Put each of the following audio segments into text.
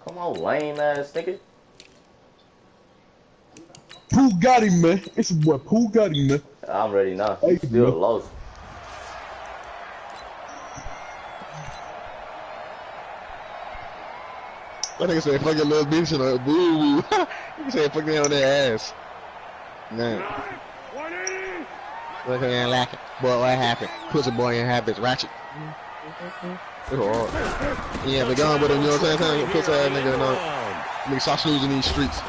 Come on, lame ass nigga. Pooh got him, man. It's a boy. Pooh got him, man. I'm ready now. Hey, Still man. lost. That nigga said fuck your little bitch and a boo boo. Nigga said fuck me on their ass. Man. Look at that lacking. Boy, what happened? Pussy boy ain't habits. Ratchet. It's hard. Yeah, but gone with him, you know what I'm saying? Pussy ass nigga, no. Nigga, stop snoozing these streets.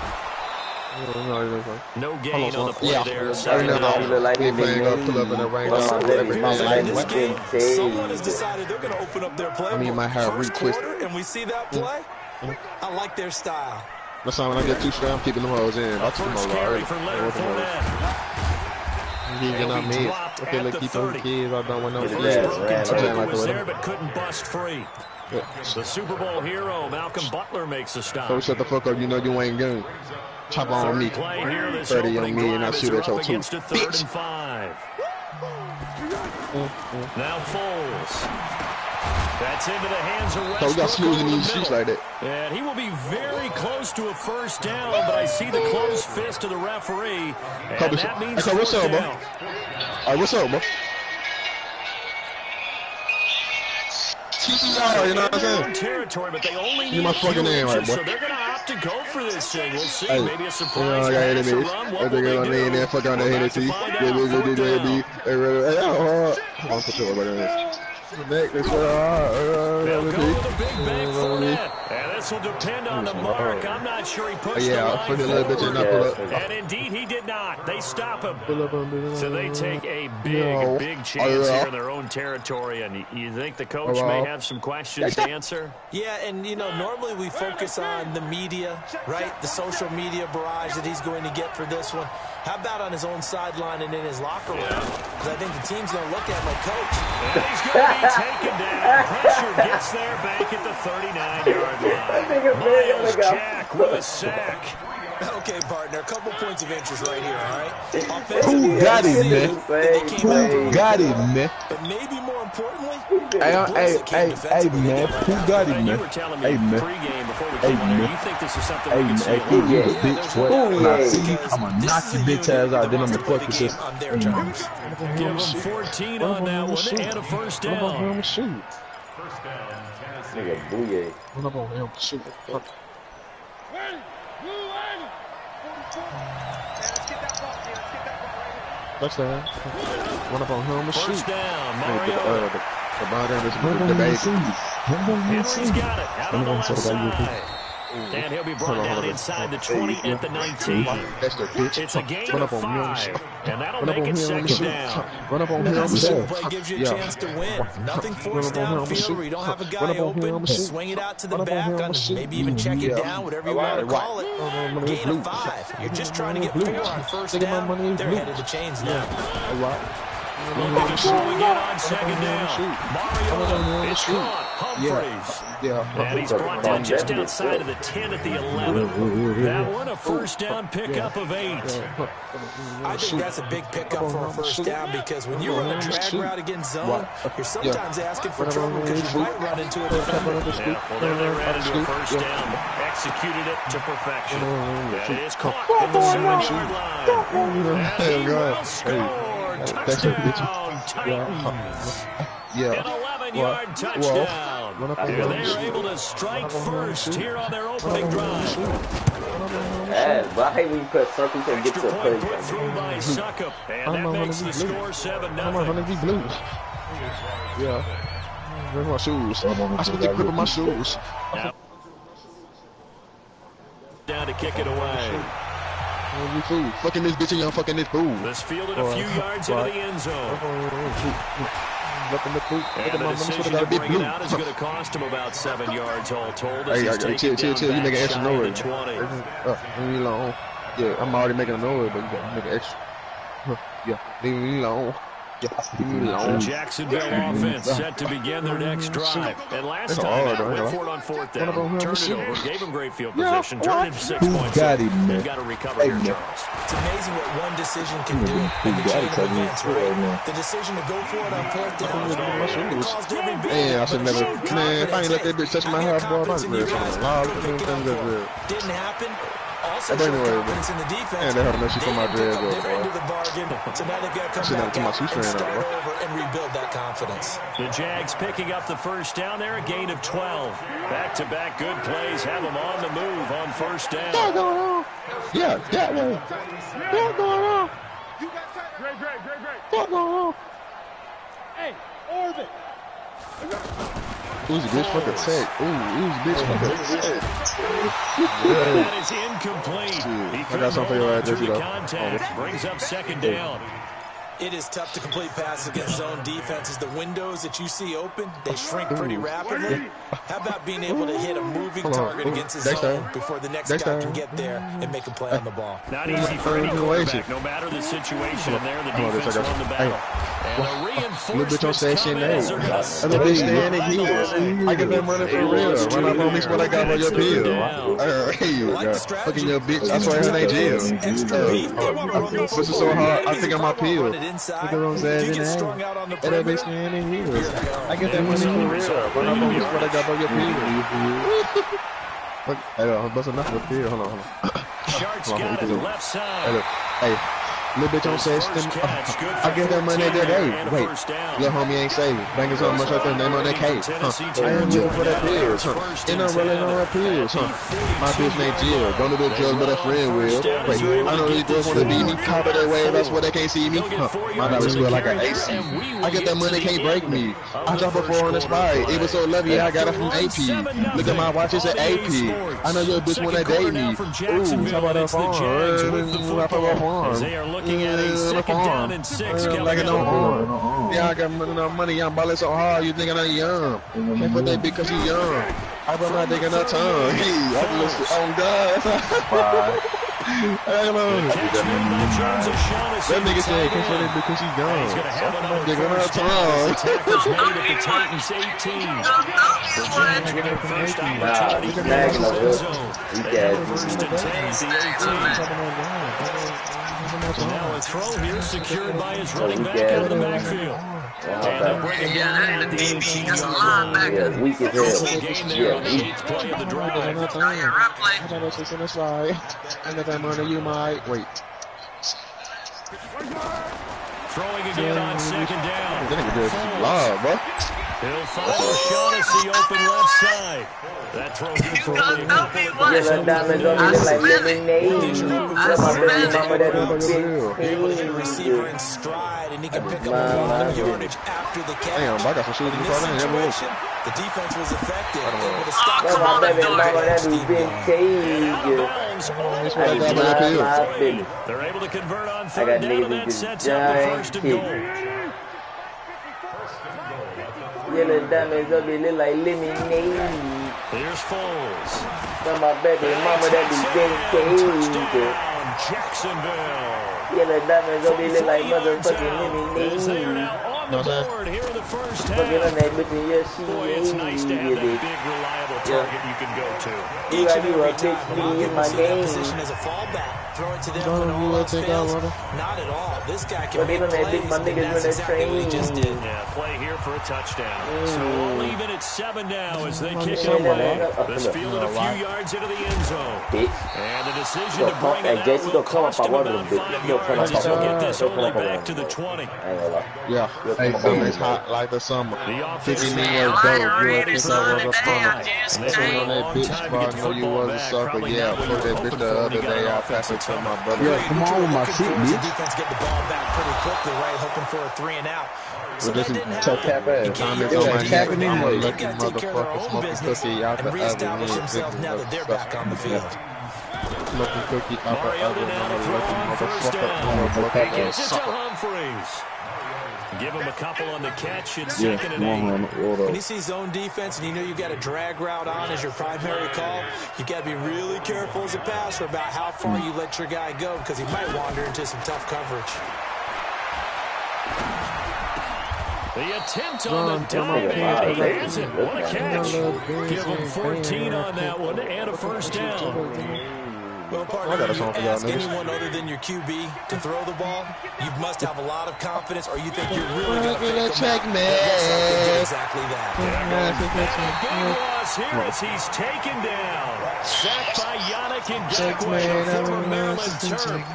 No gain on the play there. He look like he playing up, pull up in the rain. Someone has decided they're going to open up their play. I mean, my hair retwisted. And we see that play. I like their style. That's why when I get too strong, I'm keeping them hoes in. I'll keep them over already. You ain't not me. Okay, let's keep them kids. I don't want no was there but couldn't bust free. The Super Bowl hero, Malcolm Butler, makes a stop. So shut the fuck up. You know you ain't good. Chop on me. 30 on me and I shoot at your two. Bitch. Now Foles. That's into the hands of Westbrook. So we got snoozing these streets like that. And he will be very close to a first down, but I see the closed fist of the referee. And that means what's up, bro? All right, what's up, bro? TCR, you know what I'm saying? Territory, but they only need my fucking name, right, boy? so they're going to opt to go for this thing. We'll see. Maybe a surprise. I think I'm in there. Fuck on the Hennessy. They'll go with a big bank for that. And this will depend on the mark. I'm not sure he pushed the line forward. And indeed, he did not. They stop him. So they take a big chance here in their own territory. And you think the coach may have some questions to answer? Yeah, and, you know, normally we focus on the media, right? The social media barrage that he's going to get for this one. How about on his own sideline and in his locker room? Because I think the team's going to look at my coach. And he's going to be taken down. Pressure gets there back at the 39-yard line. Miles Jack with a sack. Okay, partner, a couple points of interest right here, all right? Who got him, man? Who got him, man? But maybe more importantly, hey, man. Who got him, man? Hey, man. Hey, man. You think this is something hey, we can man. see? Hey, bitch. What? When I see you, I'm going to knock your bitch ass out. Then I'm going to fuck with this. Give him 14 on that one and a first down. Nigga, booyah. Touchdown. One up on him. First down, Mario. Henry's got it out on the left side. And he'll be brought down inside the 20 at the 19. It's a gain of 5, and that'll make it second down. Run up on him. The super play gives you a chance to win. Nothing forced downfield where you don't have a guy open. Swing it out to the back, maybe even check it down, whatever you want to call it. Gain of 5. You're just trying to get 4 on first down. They're headed to chains now. Looking to throw again on second down. Mario, it's caught. Humphreys. And he's brought down just outside of the 10 at the 11. That one a first down pickup of 8. I think that's a big pickup for a first down because when you run a drag route against zone, you're sometimes asking for trouble because you might run into a defender. Well, there they ran into a first down. Executed it to perfection. That is caught at the 7-yard line. And he will score. Touchdown, Titans. An 11-yard touchdown. And they're able to strike first here on their opening drive. Yeah, but I hate when you put circles and get to a point put through by Suckup. And that makes the score 7-0. Yeah. Where's my shoes? I spent the grip of my shoes. Down to kick it away. Fucking this bitch and y'all fucking this fool. This fielded a few yards into the end zone. And the decision to bring it out is going to cost him about 7 yards all told. Hey, chill. You make an extra noise. Leave me alone. Yeah, I'm already making a noise, but you gotta make an extra. Yeah, leave me alone. Jacksonville offense set to begin their next drive. And last time out, went for it on fourth down. Turned it over, gave them great field position, turned it into 6 points. They've got to recover here, Charles. It's amazing what one decision can do in the chain of events, right? The decision to go for it on fourth down. Man, I should never. Man, if I ain't let that bitch touch my half ball, I'm good. Didn't happen. Also, confidence in the defense. Man, they had to make sure for my dreads up, boy. Into the bargain. So now they've got to come back out and start over and rebuild that confidence. The Jags picking up the first down there, a gain of 12. Back-to-back good plays have them on the move on first down. What's going on? Yeah, that way. What's going on? What's going on? Hey, Orbit. Who's a bitch fucking tech? Who's a bitch fucking tech? That is incomplete. I got something for you right there, though. Contact brings up second down. It is tough to complete passes against zone defenses. The windows that you see open, they shrink pretty rapidly. How about being able to hit a moving target against his zone before the next guy can get there and make a play on the ball? Not easy for any quarterback, no matter the situation. And there, the defense won the battle. And a reinforcement coming as they're going to stay in the heels. I get that money for real. Run up on me what I got on your bill. Hey, you go. Fucking your bitch. I swear her name Jill. This is so hard. I think I'm up here. Inside, you get strung out on the perimeter. I get that money for real. Run up on me what I got on your bill. Hey, I'm busting nothing with bill. Hold on. Sharks got it left side. Hey. Little bitch on system. I get that money that day. Wait, little homie ain't saving. Banging so much up their name on that case. I ain't looking for that pills. And I'm rolling on that pills. My bitch named Jill. Don't do the drugs, but a friend will. Wait, I know these girls want to be me. Top of their way, that's why they can't see me. My body feel like an AC. I get that money, can't break me. I drop a 4 on the spot. It was so lovely, I got it from AP. Look at my watch, it's an AP. I know your bitch wanna date me. Ooh, how about that phone? They are looking at a second down and 6 like no harm. Yeah, I got money. I'm balling so hard. You thinking I'm young? Can't put that because you young. I put my dick in her tongue. Hey, I'm listening. Oh God. Hey, man. That nigga said can't put that because he young. Dick in her tongue. Tackles made at the Titans 18. The Jags get their first opportunity to get into the zone. They have first and 10 at the 18. Now a throw here secured by his running back out of the backfield. And they'll bring it down at the 18-yard line. Yeah, weak as hell. Gain there on the 8th play of the drive. Throwing again on second down. He'll find O'Shaughnessy open left side. That throw good for only a couple of yards. Yeah, diamonds on me like lemonade. The receiver in stride, and he can pick up a lot of yardage after the catch. Damn, I got some shoes in the situation, the defense was effective, able to stop my baby mama, that be big cage. They're able to convert on third down, and that sets up the first and goal. Yellow diamonds up, they look like lemonade. Here's Foles. My baby mama, that be big cage. Jacksonville. Yellow diamonds up, they look like motherfucking lemonade. They are now on the board here in the first half. Fucking on that bitch in your sheet. Boy, it's nice to have that big, reliable target you can go to. You gotta be a bitch me in my game. Position as a fallback. Throw it to them when all else fails. Not at all. This guy can make plays, and that's exactly what he just did. Yeah, play here for a touchdown. So all even at 7 now as they kick it away. This fielded a few yards into the end zone. And the decision to bring it out will cost him about 5 yards as he'll get this only back to the 20. Yeah, hey, it's hot like the summer. The offense 50 million dope. You would think I was a plumber. Listen on that bitch spot, know you was a sucker. Yeah, put that bitch the other day. I passed it to my brother. Yeah, come on with my shit, The bitch. defense get the ball back pretty quickly, right? Hoping for a 3 and out. So that didn't Tough cap happen. ass. Time is You on can't my use neck. the I'm a number. They lucky gotta take care of their motherfucker. own Smoking business cookie out the and reestablish oven. themselves now that they're back on the field. Smoking cookie out the oven. I'm a lucky motherfucker. He gets it to Humphreys. Give him a couple on the catch. It's second and 8. When you see zone defense and you know you got a drag route on as your primary call, you got to be really careful as a passer about how far you let your guy go because he might wander into some tough coverage. The attempt on the dive, and he has it. What a catch. Give him 14 on that one and a first down. Well, partner, you ask anyone other than your QB to throw the ball, you must have a lot of confidence, or you think you're really going to fake them out. Exactly that. Big loss here as he's taken down. Sacked by Yannick Ngakoue, the former Maryland Terp.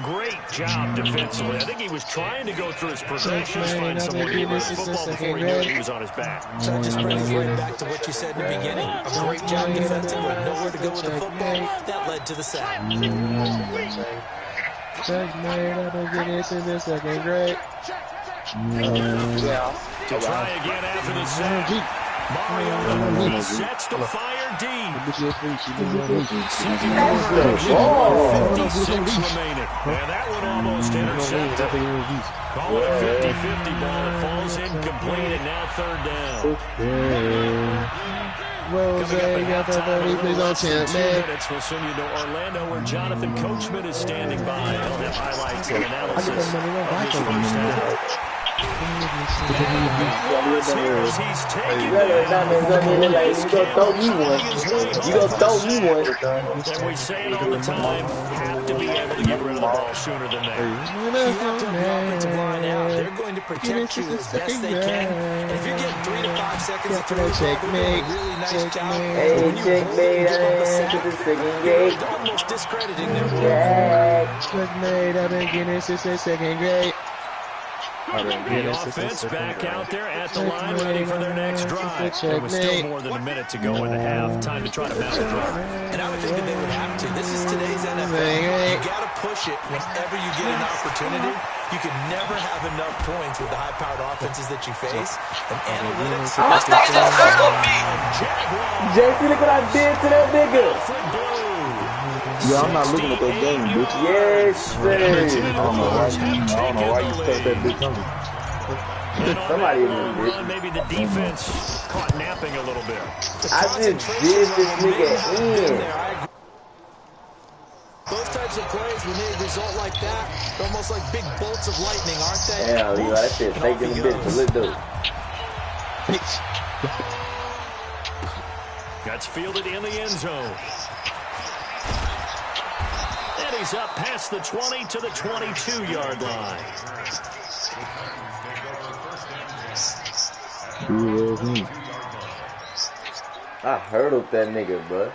Great job defensively. I think he was trying to go through his progressions, find somewhere to run the football before he knew he was on his back. So that just brings right back to what you said in the beginning. A great job defensively, nowhere to go with the football. That led to the sack. Checkmate, I don't get it in the second grade. To try again after the sack. Mario sets to fire deep. 56 remaining. And that one almost intercepted. Call it a 50-50 ball. It falls incomplete, and now third down. Rose got the 30, please don't tempt me. We'll send you to Orlando, where Jonathan Coachman is standing by. I'll have highlights and analysis of this first half. You gonna throw me one. You gonna throw me one. And we say it all the time, have to be able to get rid of the ball sooner than that. You have to have the offensive line out. They're going to protect you as best they can. And if you're getting 3 to 5 seconds to throw the ball, checkmate, a really nice job. Hey, checkmate, to the second grade. Almost discrediting them. Checkmate, I've been getting since the second grade. The offense back out there at the line, ready for their next drive. There was still more than a minute to go in the half. Time to try to mount a drive. And I would think that they would have to. This is today's NFL. You got to push it whenever you get an opportunity. You can never have enough points with the high-powered offenses that you face. And analytics. JC, look what I did to that nigga. Yeah, I'm not looking at that game, bitch. Yes, sir. I don't know why you cut that bitch on. Somebody in there, bitch. Maybe the defense caught napping a little bit. I just did this nigga in. Those types of plays, when they result like that, they're almost like big bolts of lightning, aren't they? Yeah, Levi, that shit fake in the bitch, but let's do it. That's fielded in the end zone. And he's up past the 20 to the 22-yard line. I hurdled that nigga, bro.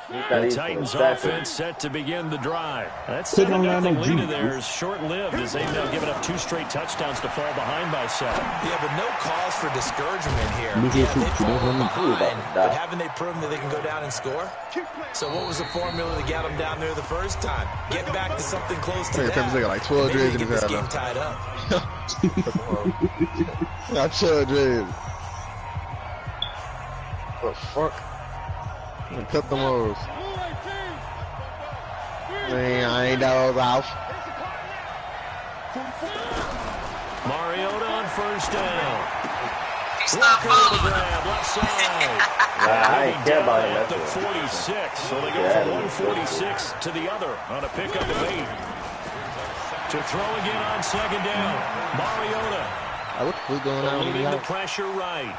The Titans offense set to begin the drive. That 7-0 lead of theirs short-lived as they've now given up 2 straight touchdowns to fall behind by 7. Yeah, but no cause for discouragement here. Yeah, they've fallen behind, but haven't they proven that they can go down and score? So what was the formula to get them down there the first time? Get back to something close to that. They got like 12 dreads in his this head game now. tied up. Got 12 dreads. What the fuck? Cut them off. Man, I ain't those off. Mariota on first down. Walker with the grab, left side. I ain't care about him. At the 46, so they go from 146 to the other on a pickup of 8. To throw again on second down. Mariota. What's going on? Leading the pressure right.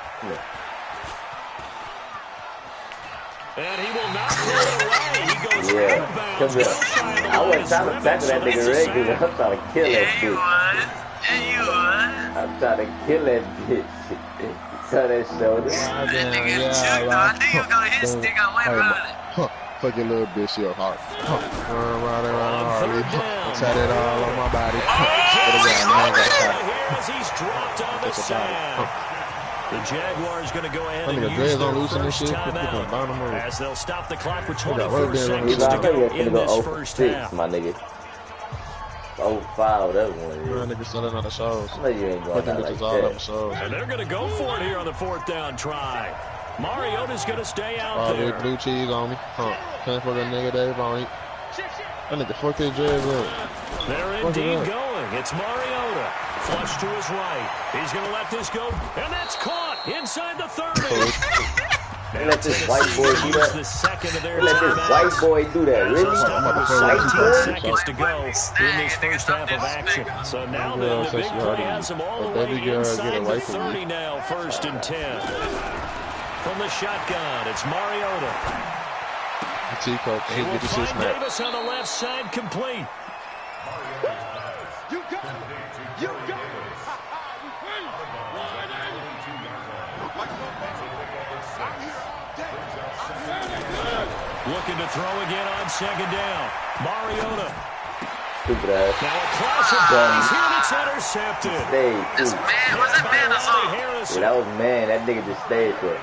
And he will not throw it away. He goes out of bounds. I wasn't trying to tackle that nigga regular. I'm trying to kill that bitch. I'm trying to kill that bitch. Saw that shoulder. I think he was gonna hit stick on way around it. Fuck your little bitch, your heart. Around Harley. Set it all on my body. He's dropped on the side. The Jaguars going to go ahead and use their first timeout as they'll stop the clock with 24 seconds to go in this first half. My nigga. 05, that one. Nigga selling on the shows. I know you ain't going out like that. And they're going to go for it here on the 4th down try. Mariota's going to stay out there. Blue cheese on me. Can't for the nigga Dave on me. I need to fuck his dreads up. They're indeed going. It's Mariota. Flush to his right. He's going to let this go. And that's caught inside the 30. They let this white boy do that. The second of their They let this white boy do that. Really? White 17 boy? seconds to go in this first half of action. So now the big play has them all the way inside the 30 now, 1st and 10. From the shotgun, it's Mariota. He will find Davis on the left side, complete. You got it. You got it. Looking to throw again on 2nd down. Mariota. Stupid ass. Now across the base here, it's intercepted. Stayed. This man, was that man or something? Yeah, that was man. That nigga just stayed there.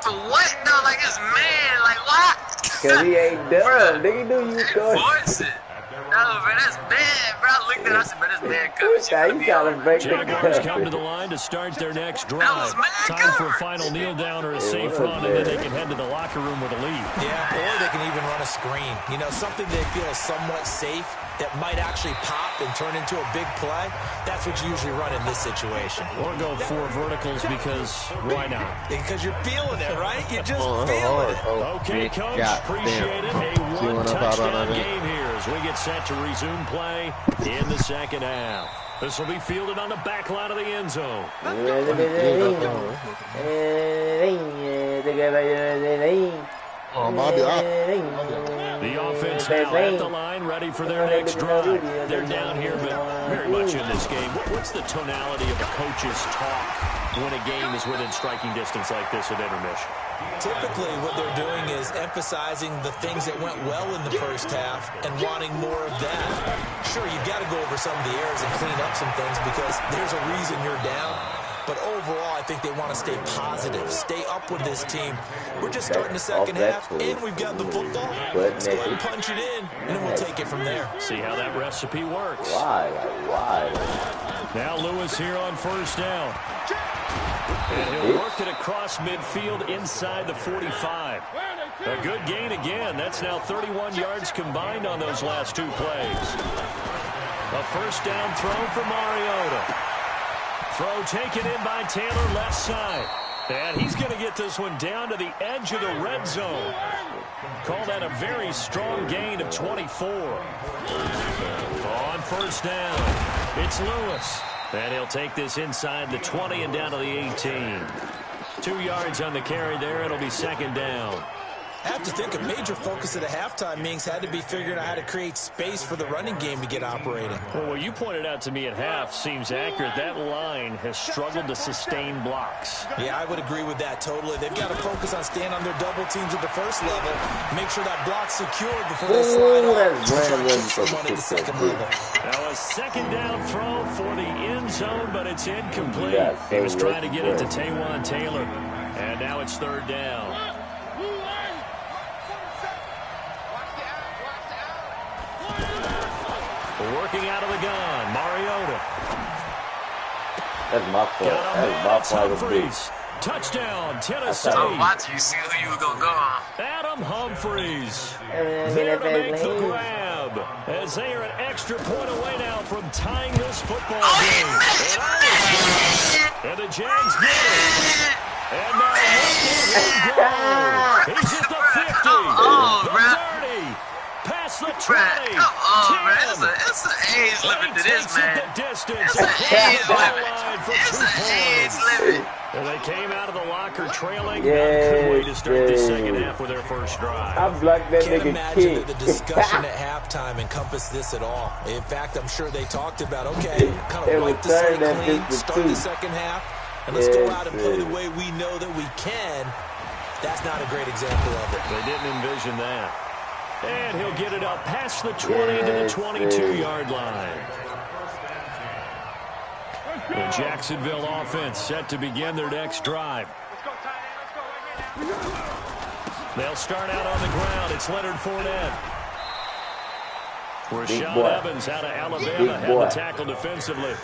For what though? Like it's man, like what? Cause he ain't dumb. Nigga knew you was going. Force it. No, man, that's bad, bro. I looked at it, I said, man, this man coming. You gotta break the Jaguars gun. come to the line to start their next drive. That was mad Time for a coverage. final kneel down or a safe run, and then they can head to the locker room with a lead. Yeah, or they can even run a screen. You know, something they feel is somewhat safe that might actually pop and turn into a big play. That's what you usually run in this situation. Or go 4 verticals because why not? Because you're feeling it, right? You're just feeling it. Okay, Coach, appreciate it. A one-touchdown game here as we get set to resume play in the second half. This will be fielded on the back line of the end zone. The offense now at the line, ready for their next drive. They're down here, but very much in this game. What's the tonality of a coach's talk when a game is within striking distance like this at intermission? Typically, what they're doing is emphasizing the things that went well in the first half and wanting more of that. Sure, you've got to go over some of the errors and clean up some things because there's a reason you're down. But overall, I think they want to stay positive, stay up with this team. We're just starting the second half, and we've got the football. Let's go ahead and punch it in, and then we'll take it from there. See how that recipe works. Why? Now Lewis here on 1st down. And he'll work it across midfield inside the 45. A good gain again. That's now 31 yards combined on those last 2 plays. A 1st down throw for Mariota. Throw taken in by Taylor left side. And he's going to get this one down to the edge of the red zone. Call that a very strong gain of 24. On 1st down, it's Lewis. And he'll take this inside the 20 and down to the 18. 2 yards on the carry there. It'll be 2nd down. I have to think a major focus at the halftime meetings had to be figuring out how to create space for the running game to get operating. Well, what you pointed out to me at half seems accurate. That line has struggled to sustain blocks. Yeah, I would agree with that totally. They've got to focus on staying on their double teams at the first level, make sure that block's secured before they slide off at the second level. Now a 2nd down throw for the end zone, but it's incomplete. He was trying to get it to Taywan Taylor, and now it's 3rd down. Working out of the gun, Mariota. That's my fault. That's my Humphreys. Touchdown, Tennessee. I'm watching you see who you were going to go on. Adam Humphreys there to make the grab as they are an extra point away now from tying this football game. And the Jags get it. And now he's at the 50, the 30, past the 20, 10. It's an age limit to this, man. It's an age limit. It's an age limit. And they came out of the locker trailing. Couldn't wait to start this second half with their first drive. I'm like that Can't nigga imagine kid. that the discussion at halftime encompassed this at all. In fact, I'm sure they talked about, okay, kind of wipe the slate clean, start the second half, and let's go out and play the way we know that we can. That's not a great example of it. They didn't envision that. And he'll get it up past the 20 to the 22-yard line. The Jacksonville offense set to begin their next drive. They'll start out on the ground. It's Leonard Fournette. Rashaan Evans out of Alabama had the tackle defensively.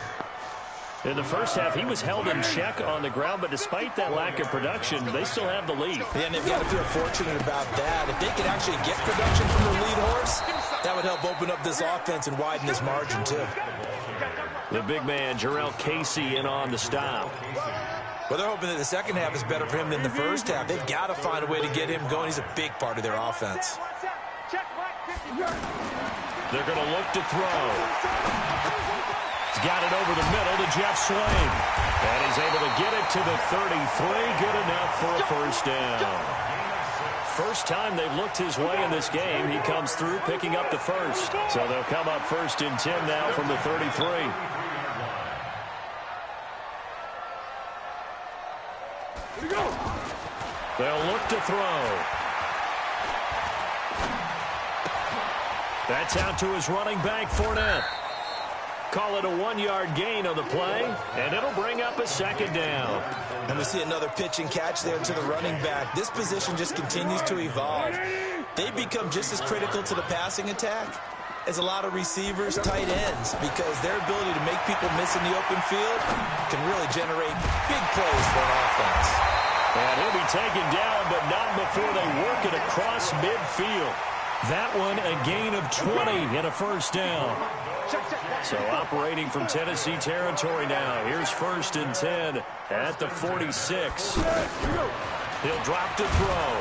In the first half, he was held in check on the ground, but despite that lack of production, they still have the lead. Yeah, and they've got to feel fortunate about that. If they could actually get production from their lead horse, that would help open up this offense and widen this margin, too. The big man, Jarrell Casey, in on the stop. Well, they're hoping that the second half is better for him than the first half. They've got to find a way to get him going. He's a big part of their offense. They're going to look to throw. He's got it over the middle to Jeff Swain. And he's able to get it to the 33. Good enough for a first down. First time they've looked his way in this game. He comes through picking up the first. So they'll come up 1st and 10 now from the 33. They'll look to throw. That's out to his running back, Fournette. Call it a 1-yard gain on the play, and it'll bring up a second down. And we see another pitch and catch there to the running back. This position just continues to evolve. They become just as critical to the passing attack as a lot of receivers, tight ends, because their ability to make people miss in the open field can really generate big plays for an offense. And he'll be taken down, but not before they work it across midfield. That one a gain of 20 and a first down. So operating from Tennessee territory now. Here's 1st and 10 at the 46. He'll drop to throw.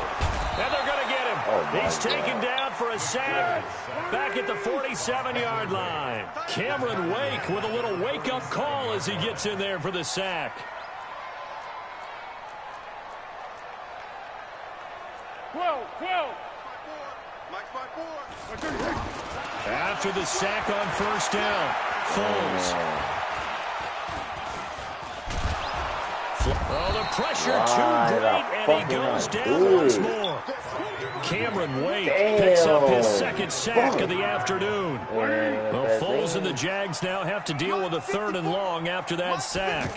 And they're going to get him. He's taken down for a sack back at the 47-yard line. Cameron Wake with a little wake-up call as he gets in there for the sack. After the sack on first down, Foles. Oh, the pressure too great, and he goes down once more. Cameron Wake picks up his second sack of the afternoon. Well, Foles and the Jags now have to deal with a 3rd and long after that sack.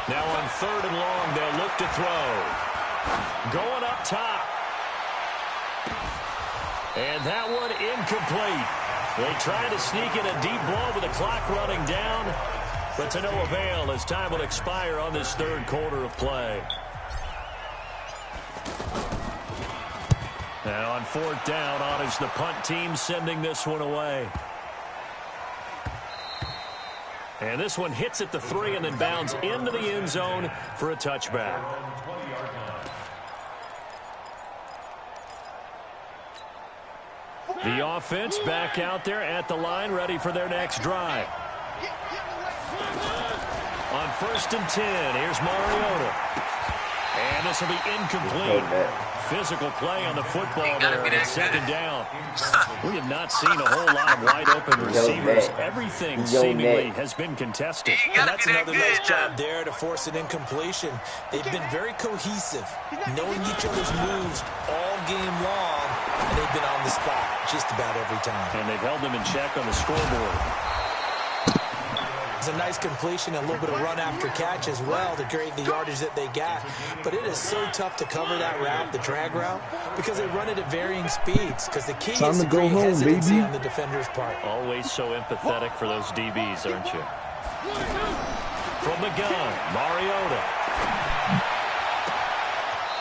Now on 3rd and long, they'll look to throw. Going up top. And that one incomplete. They try to sneak in a deep blow with the clock running down, but to no avail as time will expire on this 3rd quarter of play. Now on 4th down, on is the punt team sending this one away. And this one hits at the 3 and then bounds into the end zone for a touchback. The offense back out there at the line, ready for their next drive. On 1st and 10, here's Mariota. And this will be incomplete. Physical play on the football there, and it's 2nd down. We have not seen a whole lot of wide-open receivers. Everything seemingly has been contested. And that's another nice job there to force an incompletion. They've been very cohesive, knowing each other's moves all game long, and they've been on the spot just about every time. And they've held them in check on the scoreboard. It's a nice completion, a little bit of run after catch as well to create the yardage that they got. But it is so tough to cover that route, the drag route, because they run it at varying speeds. Because the key is to create hesitancy on the defender's part. Always so empathetic for those DBs, aren't you? From the gun, Mariota.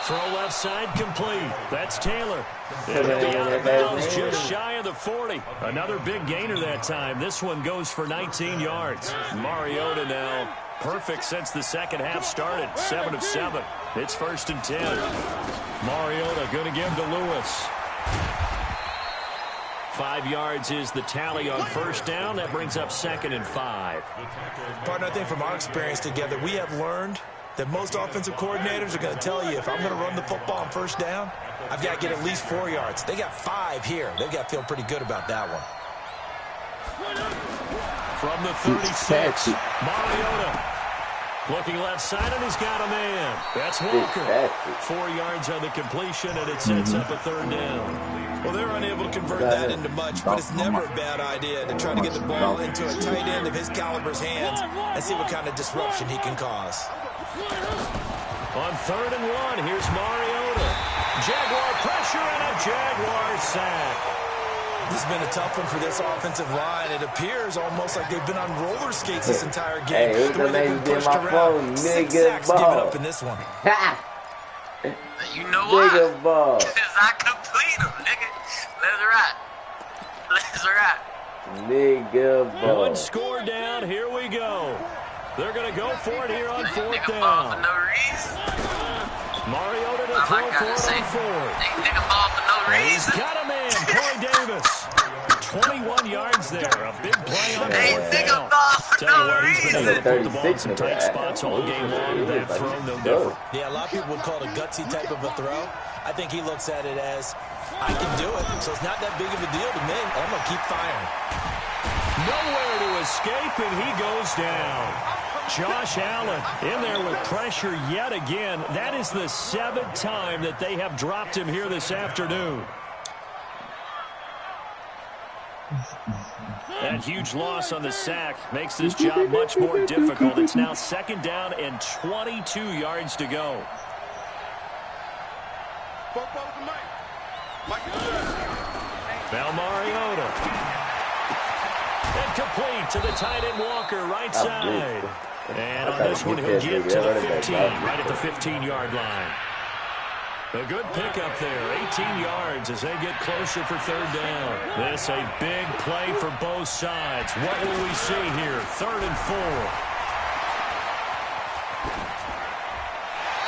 Throw left side complete. That's Taylor. It'll be out of bounds just shy of the 40. Another big gainer that time. This one goes for 19 yards. Mariota now perfect since the second half started. 7 of 7. It's 1st and 10. Mariota going to give to Lewis. 5 yards is the tally on 1st down. That brings up 2nd and 5. Partner, I think from our experience together, we have learned that most offensive coordinators are going to tell you, if I'm going to run the football on 1st down, I've got to get at least 4 yards. They got 5 here. They've got to feel pretty good about that one. From the 36, Mariota. Looking left side, and he's got a man. That's Walker. 4 yards on the completion, and it sets up a 3rd down. Well, they're unable to convert that into much, but it's never a bad idea to try to get the ball into a tight end of his caliber's hands and see what kind of disruption he can cause. On 3rd and 1, here's Mariota. Jaguar pressure and a Jaguar sack. This has been a tough one for this offensive line. It appears almost like they've been on roller skates this entire game. Hey, the way they've been pushed around. 6 sacks given up in this one. You know what? Nigga ball. Because I complete them, nigga. Let's ride. Nigga ball. One score down. Here we go. They're going to go for it here on fourth down. Mariota to throw for it on fourth. He's got a man, Corey Davis. 21 yards there. A big play on fourth down. Tell you what, he's been able to put the ball in some tight spots all game long. They've thrown no different. Yeah, a lot of people would call it a gutsy type of a throw. I think he looks at it as, I can do it, so it's not that big of a deal to me. I'm going to keep firing. Nowhere to escape, and he goes down. Josh Allen in there with pressure yet again. That is the 7th time that they have dropped him here this afternoon. That huge loss on the sack makes this job much more difficult. It's now 2nd down and 22 yards to go. Now Mariota. And complete to the tight end Walker, right side. And on this one, he'll get to the 15, right at the 15-yard line. A good pickup there, 18 yards as they get closer for 3rd down. This a big play for both sides. What will we see here? 3rd and 4.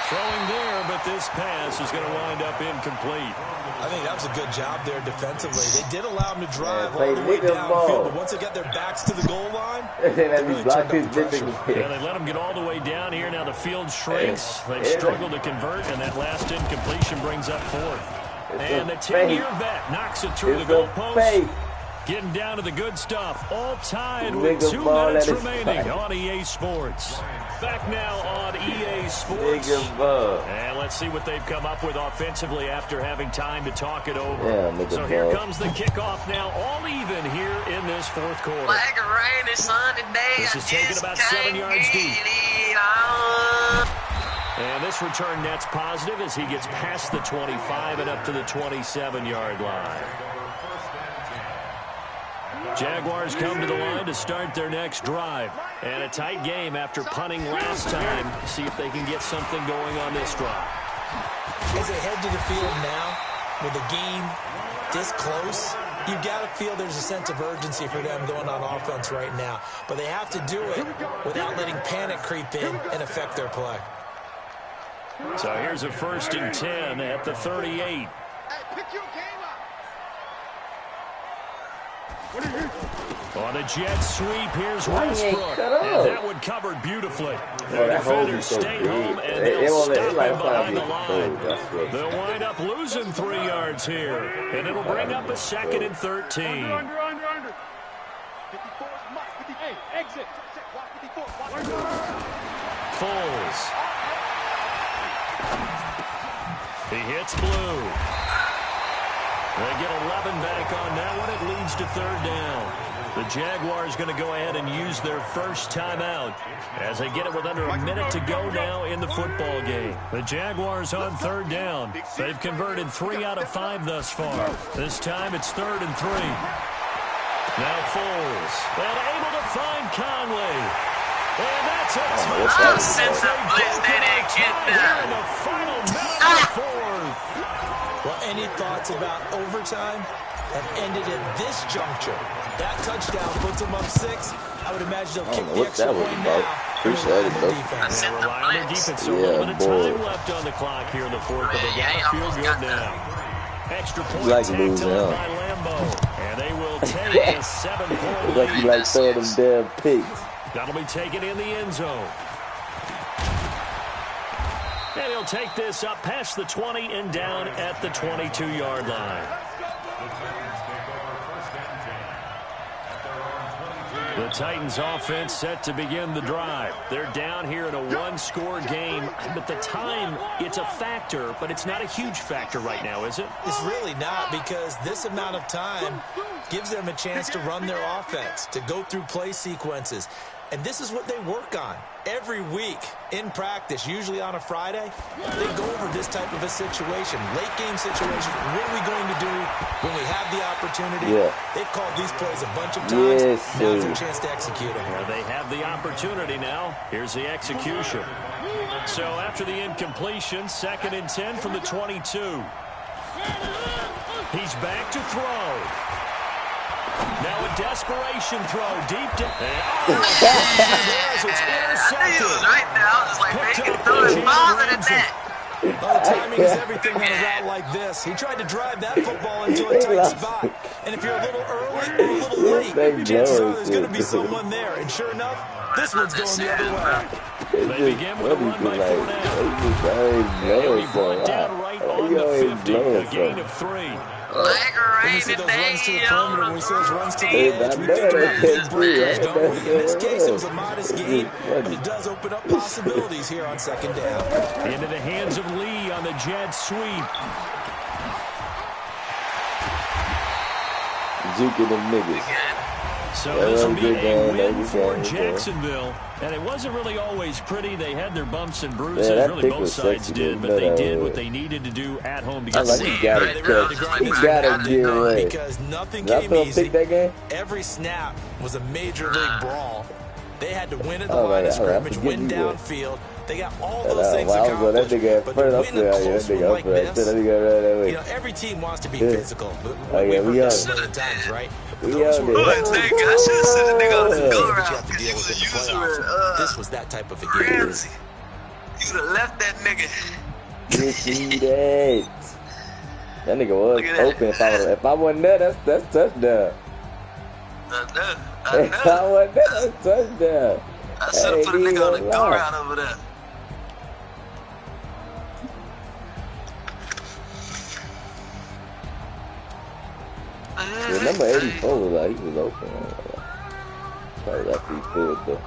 Throwing there, but this pass is going to wind up incomplete. I think that was a good job there defensively. They did allow them to drive all the way downfield, but once they got their backs to the goal line, they really turned up the pressure. Yeah, they let them get all the way down here. Now the field shrinks. They've struggled to convert, and that last incompletion brings up 4th. And the 10-year vet knocks it through the goalpost. Getting down to the good stuff. All tied with 2 minutes remaining on EA Sports. Back now on EA Sports. And let's see what they've come up with offensively after having time to talk it over. So here comes the kickoff now, all even here in this 4th quarter. Like a rainy sunny day. This is taken about 7 yards deep. And this return net's positive as he gets past the 25 and up to the 27-yard line. Jaguars come to the line to start their next drive. And a tight game after punting last time. See if they can get something going on this drive. As they head to the field now, with the game this close, you've got to feel there's a sense of urgency for them going on offense right now. But they have to do it without letting panic creep in and affect their play. So here's a 1st and 10 at the 38. On a jet sweep, here's Westbrook. And that one covered beautifully. The defenders stay home, and they'll stop him behind the line. They'll wind up losing 3 yards here, and it'll bring up a 2nd and 13. Foles. He hits blue. They get 11 back on that one. It leads to 3rd down. The Jaguars going to go ahead and use their first timeout as they get it with under a minute to go now in the football game. The Jaguars on 3rd down. They've converted 3 out of 5 thus far. This time it's 3rd and 3. Now Foles. And able to find Conley. And that's a touchdown. Since the blitz, they didn't get that. In the final minute of the 4th. Well, any thoughts about overtime have ended at this juncture. That touchdown puts them up 6. I would imagine they'll kick the extra point now. Appreciate it, though. They rely on their defense. So a little bit of time left on the clock here in the 4th, but they got to feel good now. Extra point tacked on by Lambo. And they will take a 7-point lead. Like you like throwing them damn pigs. That'll be taken in the end zone. And he'll take this up past the 20 and down at the 22-yard line. The Titans offense set to begin the drive. They're down here in a 1-score game, but the time, it's a factor, but it's not a huge factor right now, is it? It's really not, because this amount of time gives them a chance to run their offense, to go through play sequences. And this is what they work on every week in practice, usually on a Friday. They go over this type of a situation, late game situation. What are we going to do when we have the opportunity? Yeah. They've called these plays a bunch of times. Yes, now's their chance to execute them. Well, they have the opportunity now. Here's the execution. So after the incompletion, 2nd and 10 from the 22. He's back to throw. Now a desperation throw deep down. It's intercepted. I knew he was right there. I was just like, man, he can throw it farther than that. Well, timing is everything on a route like this. He tried to drive that football into a tight spot. And if you're a little early or a little late, chances are there's going to be someone there. And sure enough, this one's going the other way. They begin with a run by 4 now. We brought down right on the 50, a gain of 3. When we see those runs to the perimeter, when we see those runs to the edge, we think about big breakers, don't we? In this case, it was a modest gain, but it does open up possibilities here on second down. Into the hands of Lee on the jet sweep. Juking them niggas. So this will be a win for Jacksonville. And it wasn't really always pretty. They had their bumps and bruises. Really, both sides did. But they did what they needed to do at home to get the win. He got it, get right. Because nothing came easy. Every snap was a major league brawl. They had to win at the line of scrimmage, win downfield. They got all those things accomplished. But to win a close one like this, you know, every team wants to be physical. But we've heard that a million times, right? Those who are I should have sent a nigga on the go around. deal with in the playoffs. This was that type of a game. Ramsey. You would have left that nigga. That nigga was open. If I wasn't there, that's touchdown. I know. If I wasn't there, that's touchdown. I should have put a nigga on the go around over there. Yeah, number 84 was like, he was open. Probably after he threw it though.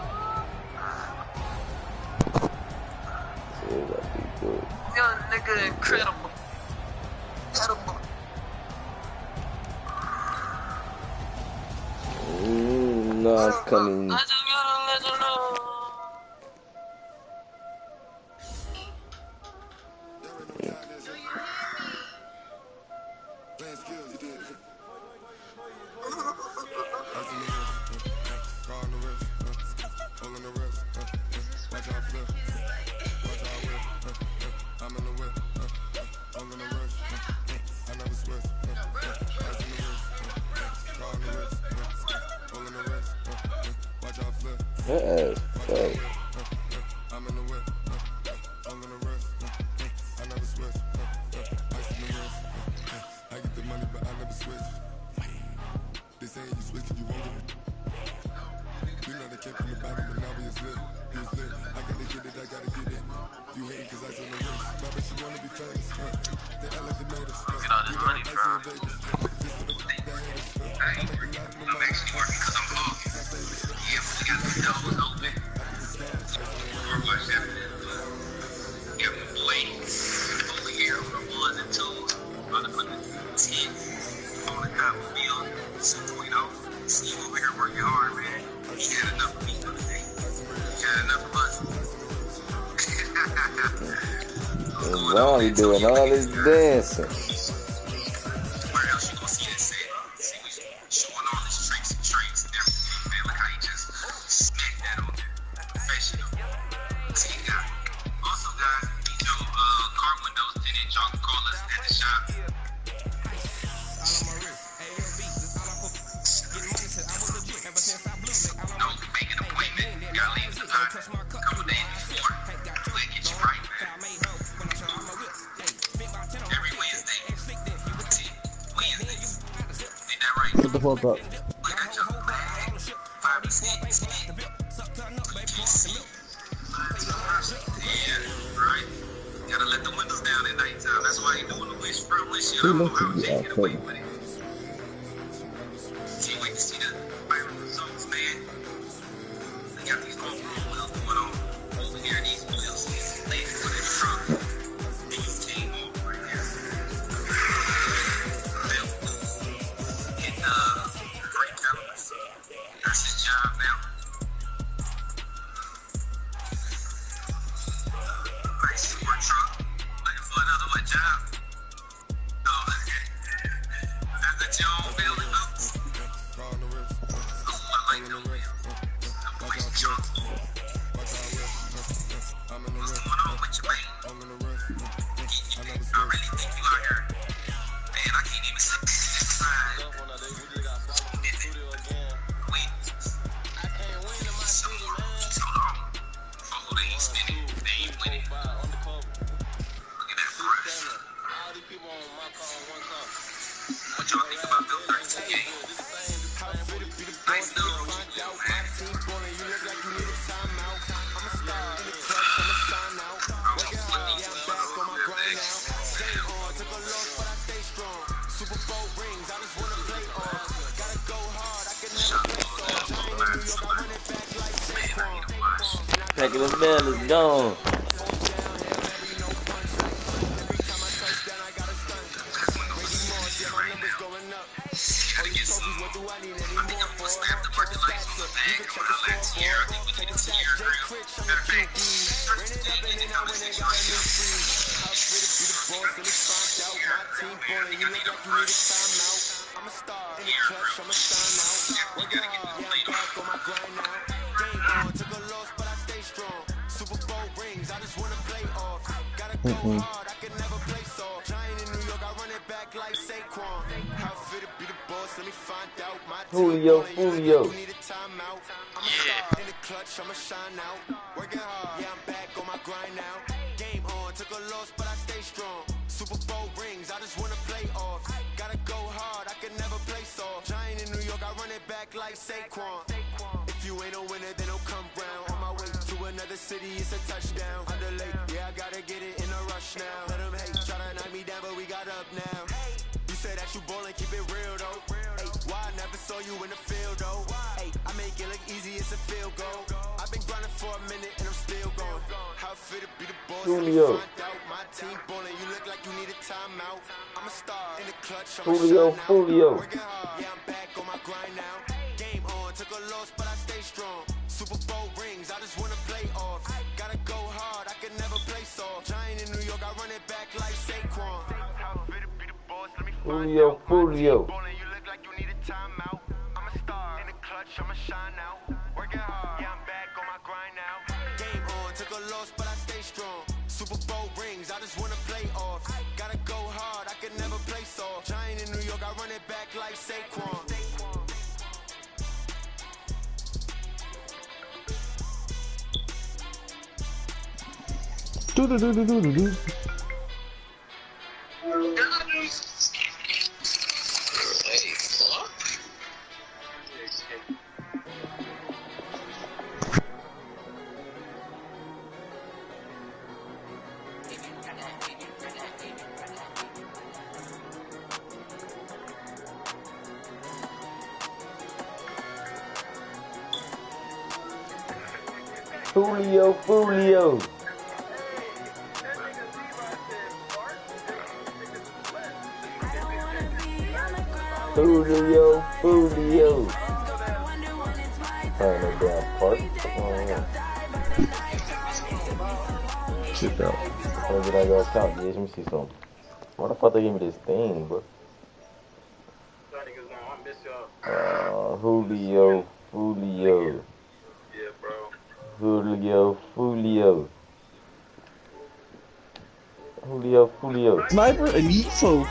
It was after he threw it. Young nigga, incredible. Incredible. No, it's coming. I just gotta let you know. He doing all this dancing. Where else you gonna see that set? See we showing all his tricks and traits and everything, man. Look how he just smacked that on there. Professional. See, guys. Also, guys, he drove car windows, tinted chalk callers at the shop. No, make an appointment. Gotta leave the time. Couple days before. We'll get you right, man. Every Wednesday. Ain't that right? Shut the fuck up. Look at your bag. 5%. Yeah, right. Gotta let the windows down at nighttime. That's why he doing the wish from wish. You know, I was taking away with it. Can't wait to see the final results, man. They got these off-road wheels going on over here. These wheels laid for this truck. These came off right here. Hitting brake calipers. That's his job now. Nice sport truck. Looking for another what job? Oh, okay. That's your own building notes. Oh, I like them wheels. Them boys junk. What's going on with you, man? I really think you out here. Man, I can't even see the sign. Taking the bell is gone. Gotta get some. I think I'm gonna snap the parking lot from the bag around last year. I think we did it 2 years ago. Matter of fact, 32 in the conversation right now. Yeah, we gotta get this played off. Julio. Super Bowl rings, I just wanna play off. Gotta go hard, I can never play soft. Giant in New York, I run it back like Saquon. If you ain't a winner, then don't come round. On my way to another city, it's a touchdown. Underlay, yeah, I gotta get it in a rush now. Let them hate, try to knock me down, but we got up now. You said that you ballin', keep it real though. Hey, why I never saw you in the field though? Hey, I make it look easy, it's a field goal. I've been grinding for a minute and I'm still going. How fit to be the boss? Julio. My team ballin', you look like you need a timeout. I'm a star in the clutch, Julio. Working hard, yeah, I'm back on my grind now. Game on, took a loss, but I stay strong. Super Bowl rings, I just wanna play off. Gotta go hard, I can never play soft. Giant in New York, I run it back like Saquon. Julio. You look like you need a timeout. I'm a star in the clutch, I'ma shine out. Working hard, yeah, I'm back on my grind now. Game on, took a loss, but I stay strong. Super Bowl rings, I just wanna play off. Gotta go hard, I can never play soft. Giant in New York, I run it back like Saquon. Julio. Find a damn park. Shit out. Where did I go count? Let me see something. Why the fuck they give me this thing, bro? Julio. Yeah, bro. Julio. Sniper and Yiso.